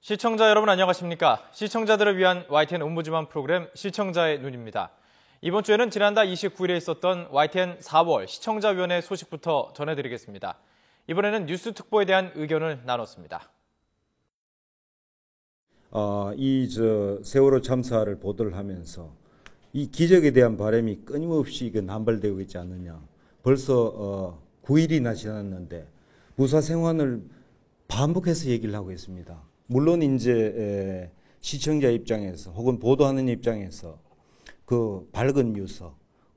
시청자 여러분 안녕하십니까? 시청자들을 위한 YTN 옴부즈만 프로그램 시청자의 눈입니다. 이번 주에는 지난달 29일에 있었던 YTN 4월 시청자위원회 소식부터 전해드리겠습니다. 이번에는 뉴스 특보에 대한 의견을 나눴습니다. 세월호 참사를 보도를 하면서 이 기적에 대한 바람이 끊임없이 남발되고 있지 않느냐. 벌써 9일이나 지났는데 무사 생還을 반복해서 얘기를 하고 있습니다. 물론 이제 시청자 입장에서 혹은 보도하는 입장에서 그 밝은 뉴스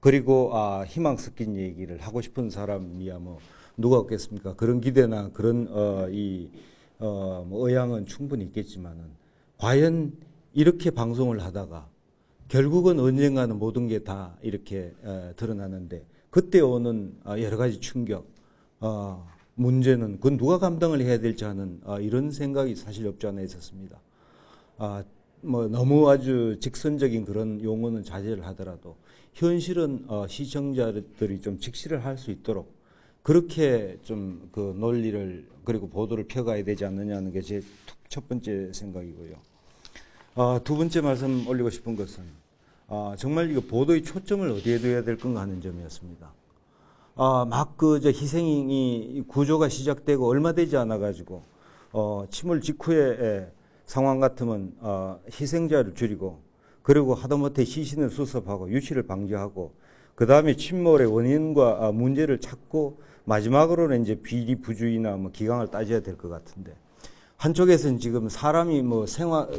그리고 희망 섞인 얘기를 하고 싶은 사람이야 뭐 누가 없겠습니까? 그런 기대나 그런 의향은 충분히 있겠지만은 과연 이렇게 방송을 하다가 결국은 언젠가는 모든 게 다 이렇게 드러나는데 그때 오는 여러 가지 충격, 문제는 그건 누가 감당을 해야 될지 하는 이런 생각이 사실 없지 않아 있었습니다. 너무 아주 직선적인 그런 용어는 자제를 하더라도 현실은 시청자들이 좀 직시를 할 수 있도록 그렇게 좀 그 논리를 그리고 보도를 펴가야 되지 않느냐는 게 제 첫 번째 생각이고요. 두 번째 말씀 올리고 싶은 것은 정말 이거 보도의 초점을 어디에 둬야 될 건가 하는 점이었습니다. 희생이 구조가 시작되고 얼마 되지 않아 가지고 침몰 직후에 상황 같으면 희생자를 줄이고 그리고 하다못해 시신을 수습하고 유치를 방지하고 그 다음에 침몰의 원인과 문제를 찾고 마지막으로는 이제 비리 부주의나 기강을 따져야 될 것 같은데 한쪽에서는 지금 사람이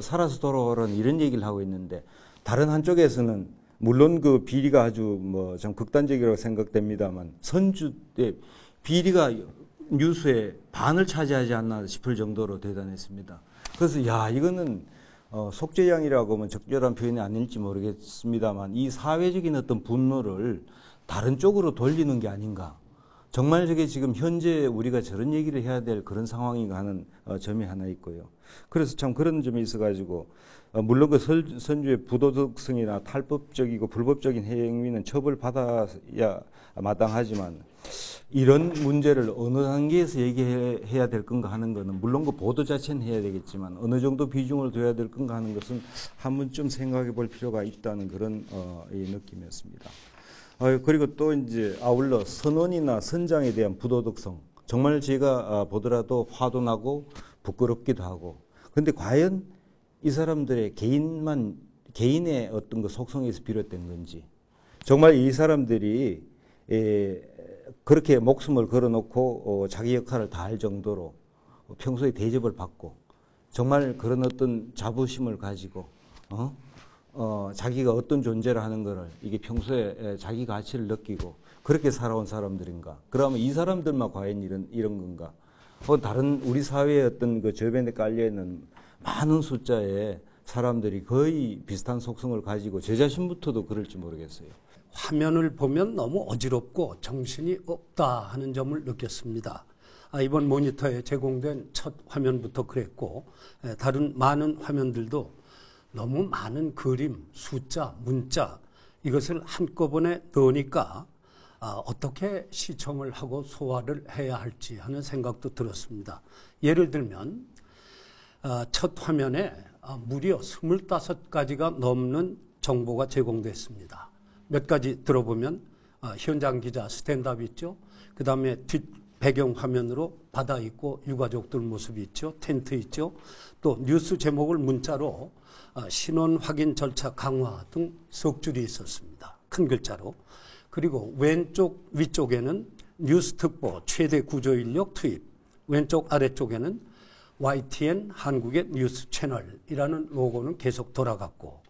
살아서 돌아오라는 이런 얘기를 하고 있는데 다른 한쪽에서는 물론 그 비리가 아주 좀 극단적이라고 생각됩니다만 선주의 비리가 뉴스의 반을 차지하지 않나 싶을 정도로 대단했습니다. 그래서 이거는 속죄양이라고 하면 적절한 표현이 아닐지 모르겠습니다만 이 사회적인 어떤 분노를 다른 쪽으로 돌리는 게 아닌가. 정말 저게 지금 현재 우리가 저런 얘기를 해야 될 그런 상황인가 하는 점이 하나 있고요. 그래서 참 그런 점이 있어가지고 물론 그 선주의 부도덕성이나 탈법적이고 불법적인 행위는 처벌받아야 마땅하지만 이런 문제를 어느 단계에서 얘기해야 될 건가 하는 것은 물론 그 보도 자체는 해야 되겠지만 어느 정도 비중을 둬야 될 건가 하는 것은 한 번쯤 생각해 볼 필요가 있다는 그런 느낌이었습니다. 그리고 또 이제 아울러 선언이나 선장에 대한 부도덕성 정말 제가 보더라도 화도 나고 부끄럽기도 하고 근데 과연 이 사람들의 개인의 어떤 그 속성에서 비롯된 건지 정말 이 사람들이 그렇게 목숨을 걸어놓고 자기 역할을 다할 정도로 평소에 대접을 받고 정말 그런 어떤 자부심을 가지고 자기가 어떤 존재를 하는 거를 이게 평소에 자기 가치를 느끼고 그렇게 살아온 사람들인가? 그러면 이 사람들만 과연 이런 건가? 다른 우리 사회의 어떤 그 저변에 깔려 있는 많은 숫자의 사람들이 거의 비슷한 속성을 가지고 제 자신부터도 그럴지 모르겠어요. 화면을 보면 너무 어지럽고 정신이 없다 하는 점을 느꼈습니다. 이번 모니터에 제공된 첫 화면부터 그랬고 다른 많은 화면들도 너무 많은 그림, 숫자, 문자 이것을 한꺼번에 넣으니까 어떻게 시청을 하고 소화를 해야 할지 하는 생각도 들었습니다. 예를 들면 첫 화면에 무려 25가지가 넘는 정보가 제공됐습니다. 몇 가지 들어보면 현장 기자 스탠드업 있죠. 그 다음에 뒷 배경 화면으로 바다 있고 유가족들 모습이 있죠. 텐트 있죠. 또 뉴스 제목을 문자로 신원 확인 절차 강화 등 석 줄이 있었습니다. 큰 글자로. 그리고 왼쪽 위쪽에는 뉴스 특보 최대 구조 인력 투입, 왼쪽 아래쪽에는 YTN 한국의 뉴스 채널이라는 로고는 계속 돌아갔고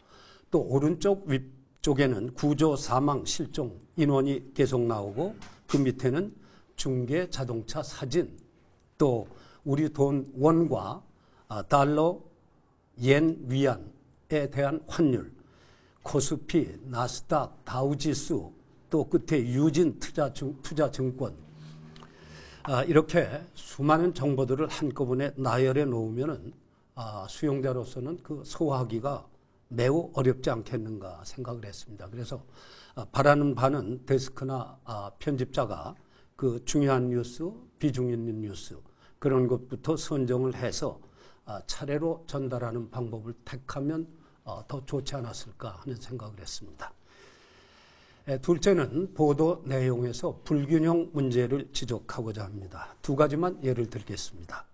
또 오른쪽 위쪽에는 구조 사망 실종 인원이 계속 나오고 그 밑에는 중계 자동차 사진 또 우리 돈 원과 달러 옌 위안에 대한 환율 코스피 나스닥 다우지수 또 끝에 유진 투자증권 이렇게 수많은 정보들을 한꺼번에 나열해 놓으면은 수용자로서는 그 소화하기가 매우 어렵지 않겠는가 생각을 했습니다. 그래서 바라는 바는 데스크나 편집자가 그 중요한 뉴스, 비중 있는 뉴스 그런 것부터 선정을 해서 차례로 전달하는 방법을 택하면 더 좋지 않았을까 하는 생각을 했습니다. 둘째는 보도 내용에서 불균형 문제를 지적하고자 합니다. 두 가지만 예를 들겠습니다.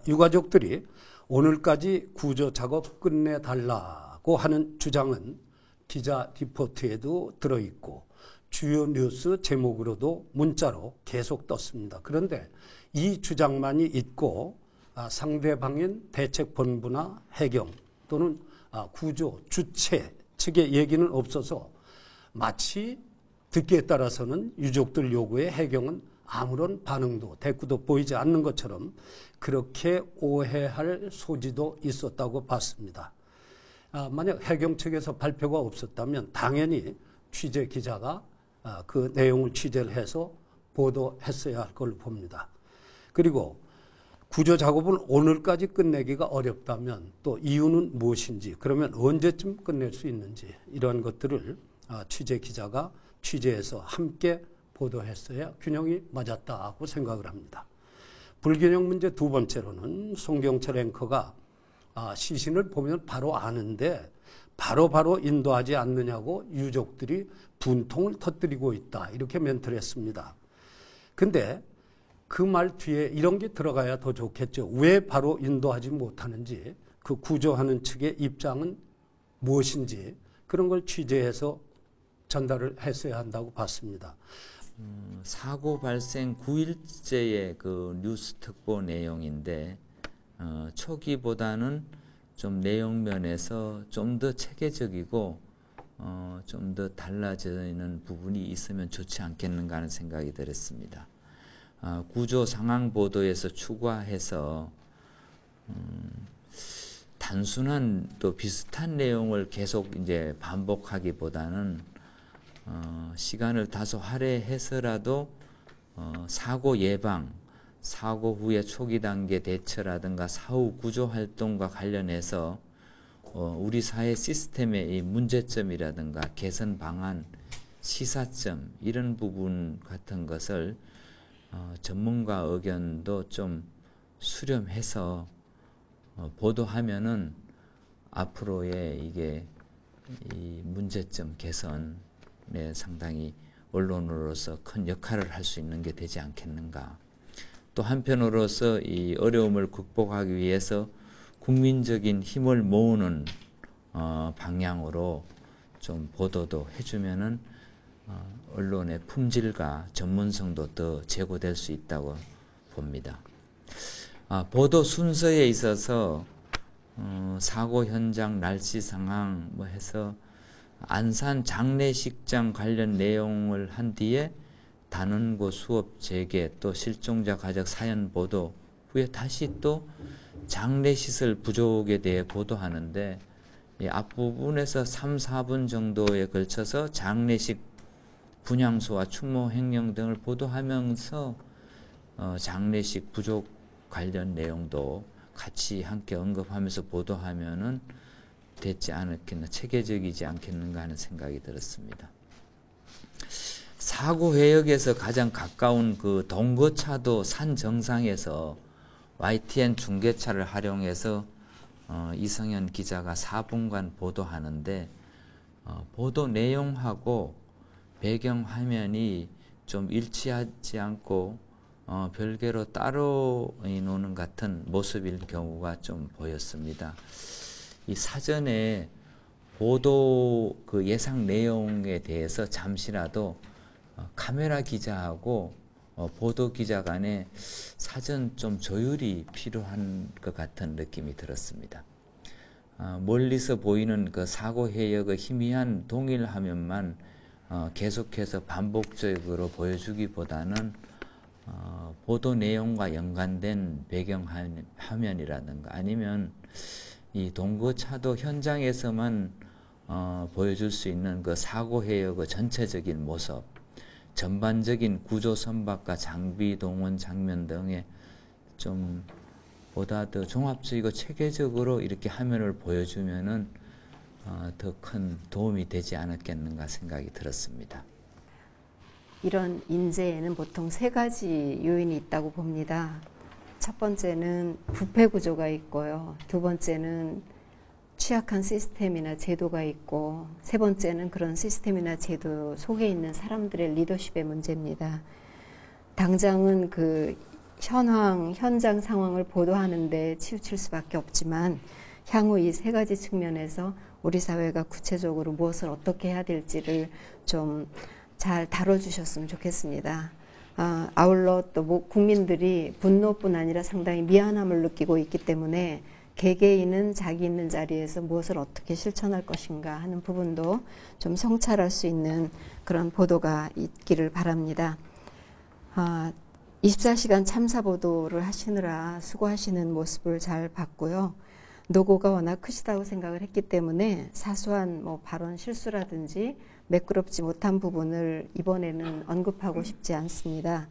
유가족들이 오늘까지 구조 작업 끝내달라고 하는 주장은 기자 리포트에도 들어있고 주요 뉴스 제목으로도 문자로 계속 떴습니다. 그런데 이 주장만이 있고 상대방인 대책본부나 해경 또는 구조 주체 측의 얘기는 없어서 마치 듣기에 따라서는 유족들 요구에 해경은 아무런 반응도 대꾸도 보이지 않는 것처럼 그렇게 오해할 소지도 있었다고 봤습니다. 만약 해경 측에서 발표가 없었다면 당연히 취재 기자가 그 내용을 취재를 해서 보도했어야 할 걸로 봅니다. 그리고 구조 작업을 오늘까지 끝내기가 어렵다면 또 이유는 무엇인지, 그러면 언제쯤 끝낼 수 있는지 이런 것들을 취재 기자가 취재해서 함께 보도했어야 균형이 맞았다고 생각을 합니다. 불균형 문제 두 번째로는 송경철 앵커가 시신을 보면 바로 아는데 바로 인도하지 않느냐고 유족들이 분통을 터뜨리고 있다, 이렇게 멘트를 했습니다. 근데 그 말 뒤에 이런 게 들어가야 더 좋겠죠. 왜 바로 인도하지 못하는지, 그 구조하는 측의 입장은 무엇인지 그런 걸 취재해서 전달을 했어야 한다고 봤습니다. 사고 발생 9일째의 그 뉴스 특보 내용인데 초기보다는 좀 내용 면에서 좀 더 체계적이고 좀 더 달라지는 부분이 있으면 좋지 않겠는가 하는 생각이 들었습니다. 구조 상황 보도에서 추가해서 단순한 또 비슷한 내용을 계속 이제 반복하기보다는 시간을 다소 할애해서라도 사고 예방, 사고 후의 초기 단계 대처라든가 사후 구조 활동과 관련해서 우리 사회 시스템의 이 문제점이라든가 개선 방안, 시사점 이런 부분 같은 것을 전문가 의견도 좀 수렴해서 보도하면은 앞으로의 이게 이 문제점 개선에 상당히 언론으로서 큰 역할을 할 수 있는 게 되지 않겠는가. 또 한편으로서 이 어려움을 극복하기 위해서 국민적인 힘을 모으는 방향으로 좀 보도도 해주면은 언론의 품질과 전문성도 더 제고될 수 있다고 봅니다. 보도 순서에 있어서 사고 현장 날씨 상황 뭐 해서 안산 장례식장 관련 내용을 한 뒤에 단원고 수업 재개 또 실종자 가족 사연 보도 후에 다시 또 장례시설 부족에 대해 보도하는데 이 앞부분에서 3, 4분 정도에 걸쳐서 장례식 분향소와 추모 횡령 등을 보도하면서 장례식 부족 관련 내용도 같이 함께 언급하면서 보도하면은 됐지 않겠나, 체계적이지 않겠는가 하는 생각이 들었습니다. 사고 해역에서 가장 가까운 그 동거차도 산 정상에서 YTN 중계차를 활용해서 이성현 기자가 4분간 보도하는데 보도 내용하고 배경 화면이 좀 일치하지 않고 별개로 따로 노는 같은 모습일 경우가 좀 보였습니다. 이 사전에 보도 그 예상 내용에 대해서 잠시라도 카메라 기자하고 보도 기자 간에 사전 좀 조율이 필요한 것 같은 느낌이 들었습니다. 멀리서 보이는 그 사고 해역의 희미한 동일 화면만 계속해서 반복적으로 보여주기보다는 보도 내용과 연관된 배경 화면이라든가 아니면 이 동거차도 현장에서만 보여줄 수 있는 그 사고 해역의 전체적인 모습, 전반적인 구조 선박과 장비 동원 장면 등에 좀 보다 더 종합적이고 체계적으로 이렇게 화면을 보여주면은 더 큰 도움이 되지 않았겠는가 생각이 들었습니다. 이런 인재에는 보통 세 가지 요인이 있다고 봅니다. 첫 번째는 부패 구조가 있고요. 두 번째는 취약한 시스템이나 제도가 있고, 세 번째는 그런 시스템이나 제도 속에 있는 사람들의 리더십의 문제입니다. 당장은 그 현장 상황을 보도하는데 치우칠 수밖에 없지만, 향후 이 세 가지 측면에서 우리 사회가 구체적으로 무엇을 어떻게 해야 될지를 좀 잘 다뤄주셨으면 좋겠습니다. 아울러 또 국민들이 분노뿐 아니라 상당히 미안함을 느끼고 있기 때문에 개개인은 자기 있는 자리에서 무엇을 어떻게 실천할 것인가 하는 부분도 좀 성찰할 수 있는 그런 보도가 있기를 바랍니다. 24시간 참사 보도를 하시느라 수고하시는 모습을 잘 봤고요. 노고가 워낙 크시다고 생각을 했기 때문에 사소한 발언 실수라든지 매끄럽지 못한 부분을 이번에는 언급하고 싶지 않습니다.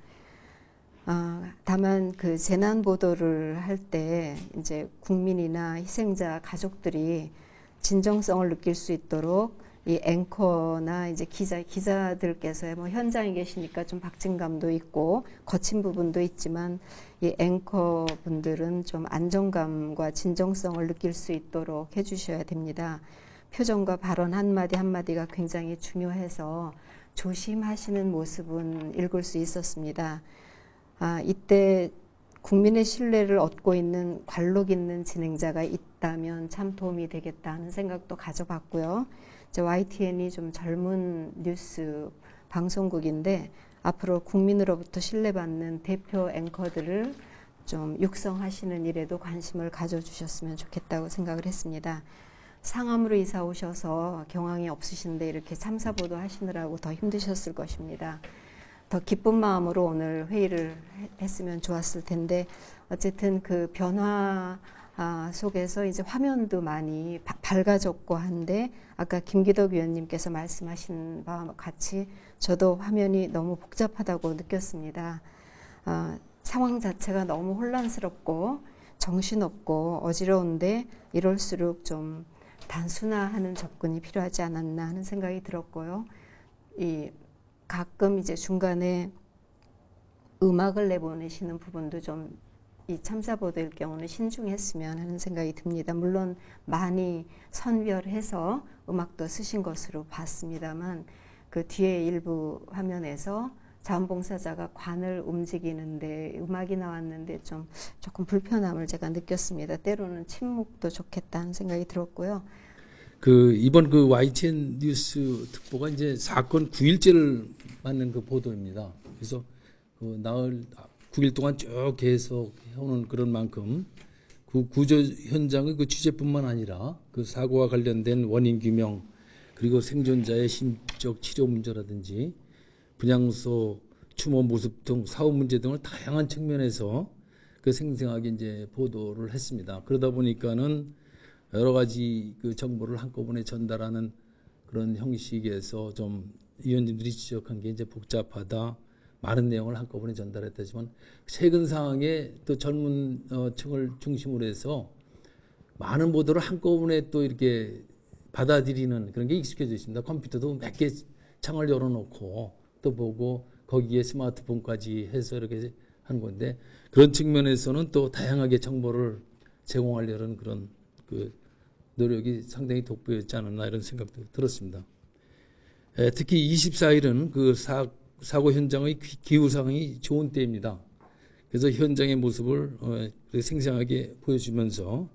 다만 그 재난 보도를 할 때 이제 국민이나 희생자 가족들이 진정성을 느낄 수 있도록 이 앵커나 이제 기자들께서 현장에 계시니까 좀 박진감도 있고 거친 부분도 있지만 이 앵커 분들은 좀 안정감과 진정성을 느낄 수 있도록 해주셔야 됩니다. 표정과 발언 한마디 한마디가 굉장히 중요해서 조심하시는 모습은 읽을 수 있었습니다. 이때 국민의 신뢰를 얻고 있는 관록 있는 진행자가 있다면 참 도움이 되겠다 하는 생각도 가져봤고요. YTN이 좀 젊은 뉴스 방송국인데 앞으로 국민으로부터 신뢰받는 대표 앵커들을 좀 육성하시는 일에도 관심을 가져주셨으면 좋겠다고 생각을 했습니다. 상암으로 이사 오셔서 경황이 없으신데 이렇게 참사 보도 하시느라고 더 힘드셨을 것입니다. 더 기쁜 마음으로 오늘 회의를 했으면 좋았을 텐데 어쨌든 그 변화 속에서 이제 화면도 많이 밝아졌고 한데 아까 김기덕 위원님께서 말씀하신 바와 같이 저도 화면이 너무 복잡하다고 느꼈습니다. 상황 자체가 너무 혼란스럽고 정신없고 어지러운데 이럴수록 좀 단순화하는 접근이 필요하지 않았나 하는 생각이 들었고요. 가끔 이제 중간에 음악을 내보내시는 부분도 좀 이 참사 보도일 경우는 신중했으면 하는 생각이 듭니다. 물론 많이 선별해서 음악도 쓰신 것으로 봤습니다만 그 뒤에 일부 화면에서 자원봉사자가 관을 움직이는데 음악이 나왔는데 조금 불편함을 제가 느꼈습니다. 때로는 침묵도 좋겠다는 생각이 들었고요. 이번 YTN 뉴스 특보가 이제 사건 9일째를 맞는 그 보도입니다. 그래서 나흘 9일 동안 쭉 계속 해오는 그런 만큼 그 구조 현장의 그 취재뿐만 아니라 그 사고와 관련된 원인 규명 그리고 생존자의 심적 치료 문제라든지 분향소 추모 모습 등 사후 문제 등을 다양한 측면에서 그 생생하게 이제 보도를 했습니다. 그러다 보니까는 여러 가지 그 정보를 한꺼번에 전달하는 그런 형식에서 좀 위원님들이 지적한 게 이제 복잡하다. 많은 내용을 한꺼번에 전달했다지만 최근 상황에 또 젊은 층을 중심으로 해서 많은 보도를 한꺼번에 또 이렇게 받아들이는 그런 게 익숙해져 있습니다. 컴퓨터도 몇 개 창을 열어놓고 또 보고 거기에 스마트폰까지 해서 이렇게 하는 건데 그런 측면에서는 또 다양하게 정보를 제공하려는 그런 그 노력이 상당히 돋보였지 않았나 이런 생각도 들었습니다. 특히 24일은 그 사고 현장의 기후 상황이 좋은 때입니다. 그래서 현장의 모습을 생생하게 보여주면서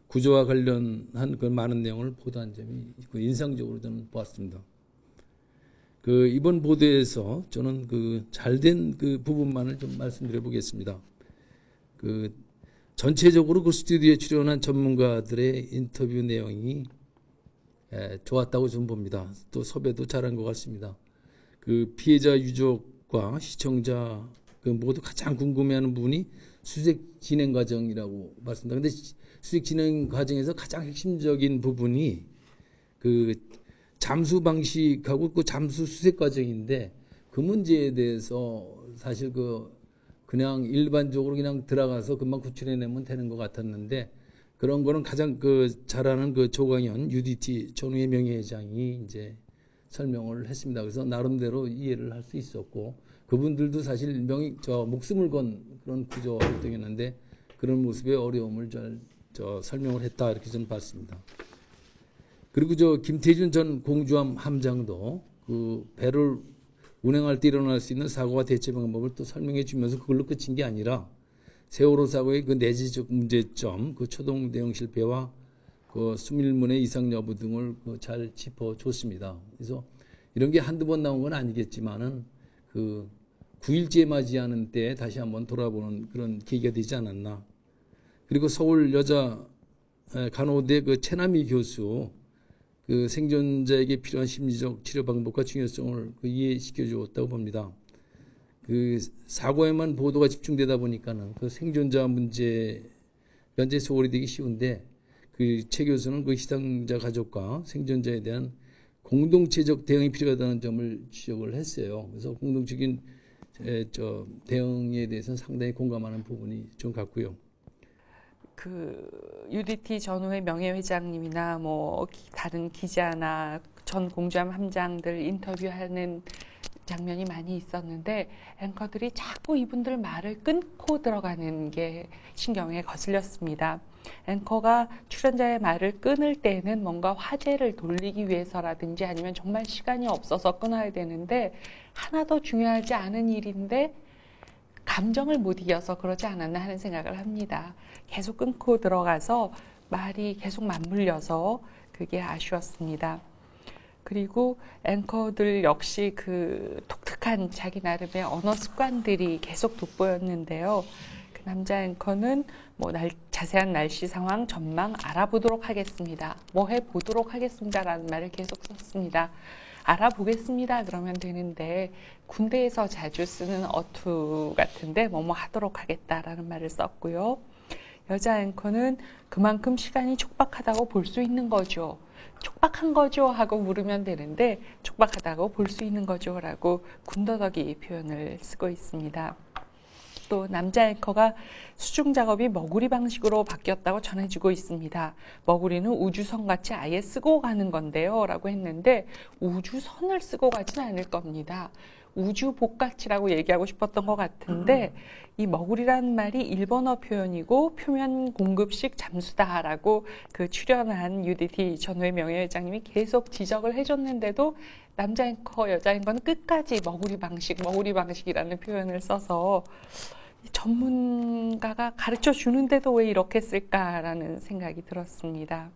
구조와 관련한 그 많은 내용을 보도한 점이 인상적으로 저는 보았습니다. 이번 보도에서 저는 잘된 그 부분만을 좀 말씀드려 보겠습니다. 전체적으로 그 스튜디오에 출연한 전문가들의 인터뷰 내용이 좋았다고 저는 봅니다. 또 섭외도 잘한 것 같습니다. 피해자 유족과 시청자 모두 가장 궁금해하는 부분이 수색 진행 과정이라고 말씀드립니다. 그런데 수색 진행 과정에서 가장 핵심적인 부분이 잠수 방식하고 잠수 수색 과정인데 그 문제에 대해서 사실 그냥 일반적으로 그냥 들어가서 금방 구출해내면 되는 것 같았는데 그런 거는 가장 잘하는 조광현 UDT 전후의 명예회장이 이제 설명을 했습니다. 그래서 나름대로 이해를 할 수 있었고 그분들도 사실 목숨을 건 그런 구조 활동이었는데 그런 모습의 어려움을 잘 설명을 했다 이렇게 저는 봤습니다. 그리고 김태준 전 공주함 함장도 그 배를 운행할 때 일어날 수 있는 사고와 대처 방법을 또 설명해 주면서 그걸로 끝인 게 아니라 세월호 사고의 그 내재적 문제점, 그 초동 대응 실패와 그 수밀문의 이상 여부 등을 잘 짚어줬습니다. 그래서 이런 게 한두 번 나온 건 아니겠지만은 그 9일째 맞이하는 때 다시 한번 돌아보는 그런 계기가 되지 않았나. 그리고 서울 여자 간호대 그 최남희 교수 그 생존자에게 필요한 심리적 치료 방법과 중요성을 이해시켜 주었다고 봅니다. 그 사고에만 보도가 집중되다 보니까는 그 생존자 문제가 이제 소홀히 되기 쉬운데 그 최 교수는 그 희생자 가족과 생존자에 대한 공동체적 대응이 필요하다는 점을 지적을 했어요. 그래서 공동적인 대응에 대해서는 상당히 공감하는 부분이 좀 같고요. 그 UDT 전후의 명예회장님이나 뭐 다른 기자나 전 공주함 함장들 인터뷰하는 장면이 많이 있었는데 앵커들이 자꾸 이분들 말을 끊고 들어가는 게 신경에 거슬렸습니다. 앵커가 출연자의 말을 끊을 때는 뭔가 화제를 돌리기 위해서라든지 아니면 정말 시간이 없어서 끊어야 되는데 하나도 중요하지 않은 일인데 감정을 못 이겨서 그러지 않았나 하는 생각을 합니다. 계속 끊고 들어가서 말이 계속 맞물려서 그게 아쉬웠습니다. 그리고 앵커들 역시 그 독특한 자기 나름의 언어 습관들이 계속 돋보였는데요. 그 남자 앵커는 뭐 자세한 날씨 상황 전망 알아보도록 하겠습니다. 뭐 해보도록 하겠습니다라는 말을 계속 썼습니다. 알아보겠습니다 그러면 되는데 군대에서 자주 쓰는 어투 같은데 뭐뭐 하도록 하겠다라는 말을 썼고요. 여자 앵커는 그만큼 시간이 촉박하다고 볼 수 있는 거죠. 촉박한 거죠 하고 물으면 되는데 촉박하다고 볼 수 있는 거죠 라고 군더더기 표현을 쓰고 있습니다. 또 남자 앵커가 수중 작업이 머구리 방식으로 바뀌었다고 전해지고 있습니다. 머구리는 우주선같이 아예 쓰고 가는 건데요 라고 했는데 우주선을 쓰고 가진 않을 겁니다. 우주복가치라고 얘기하고 싶었던 것 같은데 이 머구리라는 말이 일본어 표현이고 표면 공급식 잠수다라고 그 출연한 UDT 전후의 명예회장님이 계속 지적을 해줬는데도 남자 앵커, 여자 앵커는 끝까지 머구리 방식이라는 표현을 써서 전문가가 가르쳐 주는데도 왜 이렇게 쓸까라는 생각이 들었습니다.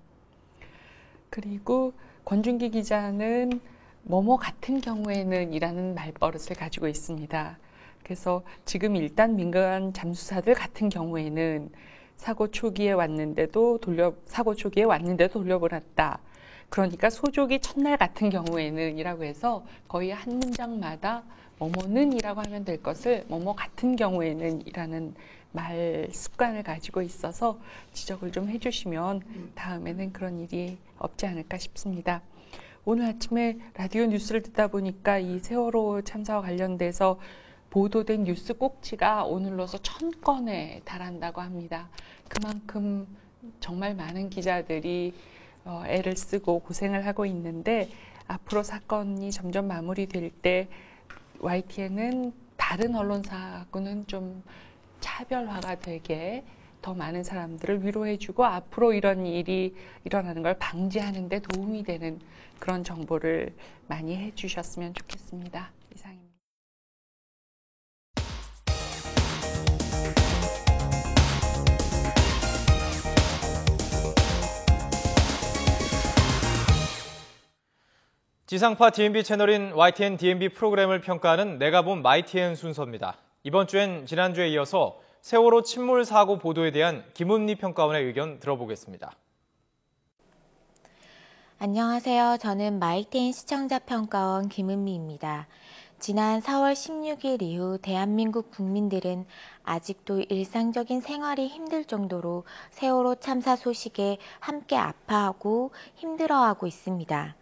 그리고 권준기 기자는 뭐뭐 같은 경우에는 이라는 말버릇을 가지고 있습니다. 그래서 지금 일단 민간 잠수사들 같은 경우에는 사고 초기에 왔는데도 돌려보냈다. 그러니까 소조기 첫날 같은 경우에는 이라고 해서 거의 한 문장마다 뭐뭐는 이라고 하면 될 것을 뭐뭐 같은 경우에는 이라는 말 습관을 가지고 있어서 지적을 좀 해주시면 다음에는 그런 일이 없지 않을까 싶습니다. 오늘 아침에 라디오 뉴스를 듣다 보니까 이 세월호 참사와 관련돼서 보도된 뉴스 꼭지가 오늘로서 1000건에 달한다고 합니다. 그만큼 정말 많은 기자들이 애를 쓰고 고생을 하고 있는데 앞으로 사건이 점점 마무리될 때 YTN은 다른 언론사하고는 좀 차별화가 되게 더 많은 사람들을 위로해주고 앞으로 이런 일이 일어나는 걸 방지하는 데 도움이 되는 그런 정보를 많이 해주셨으면 좋겠습니다. 이상입니다. 지상파 DMB 채널인 YTN DMB 프로그램을 평가하는 내가 본 YTN 순서입니다. 이번 주엔 지난주에 이어서 세월호 침몰 사고 보도에 대한 김은미 평가원의 의견 들어보겠습니다. 안녕하세요. 저는 YTN 시청자 평가원 김은미입니다. 지난 4월 16일 이후 대한민국 국민들은 아직도 일상적인 생활이 힘들 정도로 세월호 참사 소식에 함께 아파하고 힘들어하고 있습니다.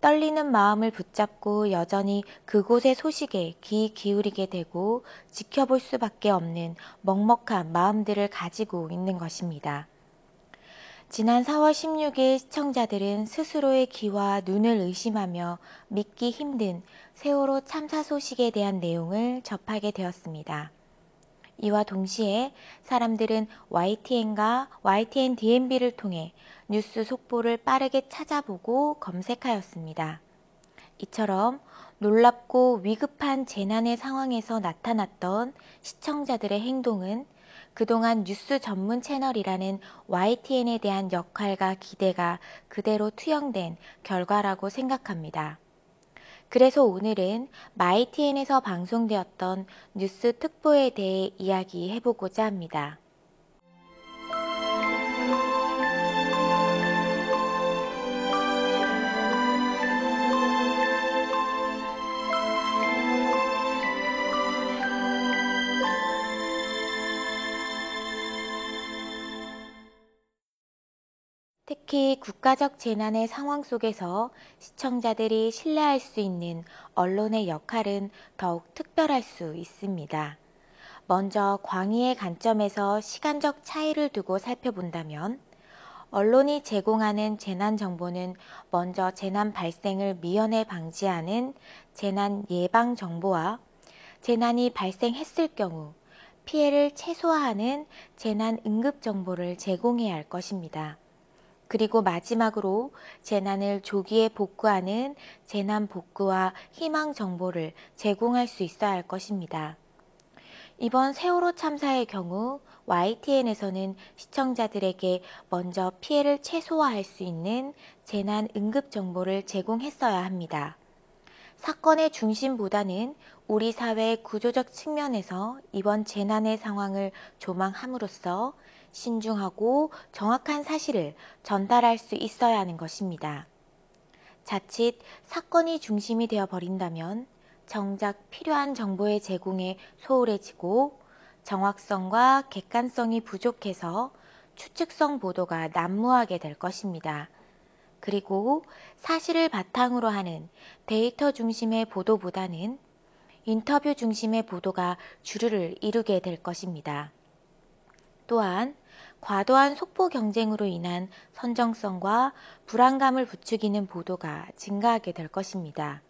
떨리는 마음을 붙잡고 여전히 그곳의 소식에 귀 기울이게 되고 지켜볼 수밖에 없는 먹먹한 마음들을 가지고 있는 것입니다. 지난 4월 16일 시청자들은 스스로의 귀와 눈을 의심하며 믿기 힘든 세월호 참사 소식에 대한 내용을 접하게 되었습니다. 이와 동시에 사람들은 YTN과 YTN DMB를 통해 뉴스 속보를 빠르게 찾아보고 검색하였습니다. 이처럼 놀랍고 위급한 재난의 상황에서 나타났던 시청자들의 행동은 그동안 뉴스 전문 채널이라는 YTN에 대한 역할과 기대가 그대로 투영된 결과라고 생각합니다. 그래서 오늘은 마이TN에서 방송되었던 뉴스 특보에 대해 이야기해보고자 합니다. 특히 국가적 재난의 상황 속에서 시청자들이 신뢰할 수 있는 언론의 역할은 더욱 특별할 수 있습니다. 먼저 광의의 관점에서 시간적 차이를 두고 살펴본다면 언론이 제공하는 재난 정보는 먼저 재난 발생을 미연에 방지하는 재난 예방 정보와 재난이 발생했을 경우 피해를 최소화하는 재난 응급 정보를 제공해야 할 것입니다. 그리고 마지막으로 재난을 조기에 복구하는 재난 복구와 희망 정보를 제공할 수 있어야 할 것입니다. 이번 세월호 참사의 경우 YTN에서는 시청자들에게 먼저 피해를 최소화할 수 있는 재난 응급 정보를 제공했어야 합니다. 사건의 중심보다는 우리 사회의 구조적 측면에서 이번 재난의 상황을 조망함으로써 신중하고 정확한 사실을 전달할 수 있어야 하는 것입니다. 자칫 사건이 중심이 되어 버린다면 정작 필요한 정보의 제공에 소홀해지고 정확성과 객관성이 부족해서 추측성 보도가 난무하게 될 것입니다. 그리고 사실을 바탕으로 하는 데이터 중심의 보도보다는 인터뷰 중심의 보도가 주류를 이루게 될 것입니다. 또한 과도한 속보 경쟁으로 인한 선정성과 불안감을 부추기는 보도가 증가하게 될 것입니다.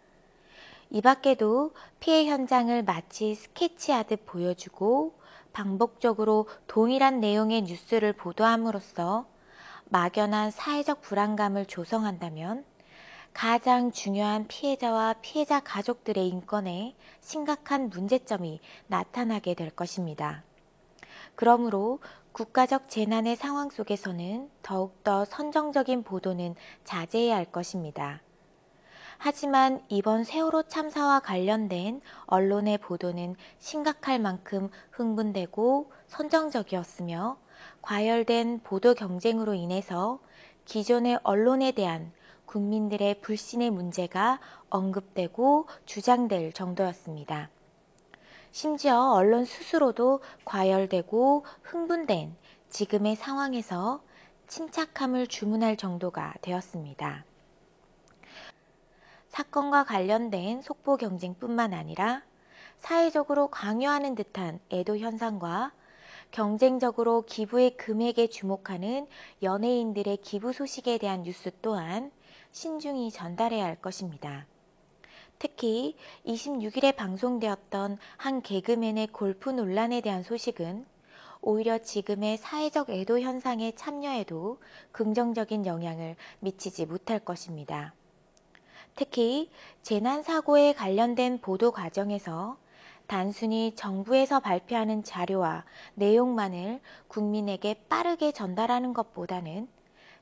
이 밖에도 피해 현장을 마치 스케치하듯 보여주고 반복적으로 동일한 내용의 뉴스를 보도함으로써 막연한 사회적 불안감을 조성한다면 가장 중요한 피해자와 피해자 가족들의 인권에 심각한 문제점이 나타나게 될 것입니다. 그러므로 국가적 재난의 상황 속에서는 더욱더 선정적인 보도는 자제해야 할 것입니다. 하지만 이번 세월호 참사와 관련된 언론의 보도는 심각할 만큼 흥분되고 선정적이었으며 과열된 보도 경쟁으로 인해서 기존의 언론에 대한 국민들의 불신의 문제가 언급되고 주장될 정도였습니다. 심지어 언론 스스로도 과열되고 흥분된 지금의 상황에서 침착함을 주문할 정도가 되었습니다. 사건과 관련된 속보 경쟁뿐만 아니라 사회적으로 강요하는 듯한 애도 현상과 경쟁적으로 기부의 금액에 주목하는 연예인들의 기부 소식에 대한 뉴스 또한 신중히 전달해야 할 것입니다. 특히 26일에 방송되었던 한 개그맨의 골프 논란에 대한 소식은 오히려 지금의 사회적 애도 현상에 참여해도 긍정적인 영향을 미치지 못할 것입니다. 특히 재난사고에 관련된 보도 과정에서 단순히 정부에서 발표하는 자료와 내용만을 국민에게 빠르게 전달하는 것보다는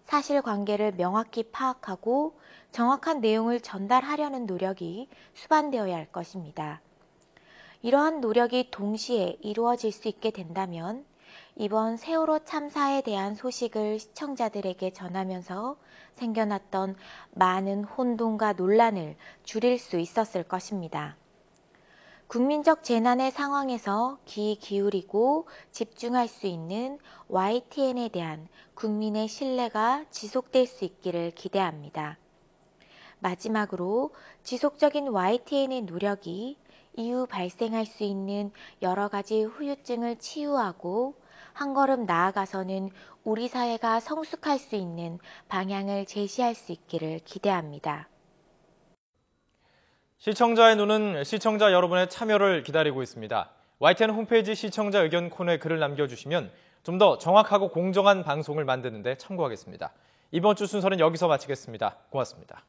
사실관계를 명확히 파악하고 정확한 내용을 전달하려는 노력이 수반되어야 할 것입니다. 이러한 노력이 동시에 이루어질 수 있게 된다면 이번 세월호 참사에 대한 소식을 시청자들에게 전하면서 생겨났던 많은 혼돈과 논란을 줄일 수 있었을 것입니다. 국민적 재난의 상황에서 귀 기울이고 집중할 수 있는 YTN에 대한 국민의 신뢰가 지속될 수 있기를 기대합니다. 마지막으로 지속적인 YTN의 노력이 이후 발생할 수 있는 여러 가지 후유증을 치유하고 한 걸음 나아가서는 우리 사회가 성숙할 수 있는 방향을 제시할 수 있기를 기대합니다. 시청자의 눈은 시청자 여러분의 참여를 기다리고 있습니다. YTN 홈페이지 시청자 의견 코너에 글을 남겨주시면 좀 더 정확하고 공정한 방송을 만드는 데 참고하겠습니다. 이번 주 순서는 여기서 마치겠습니다. 고맙습니다.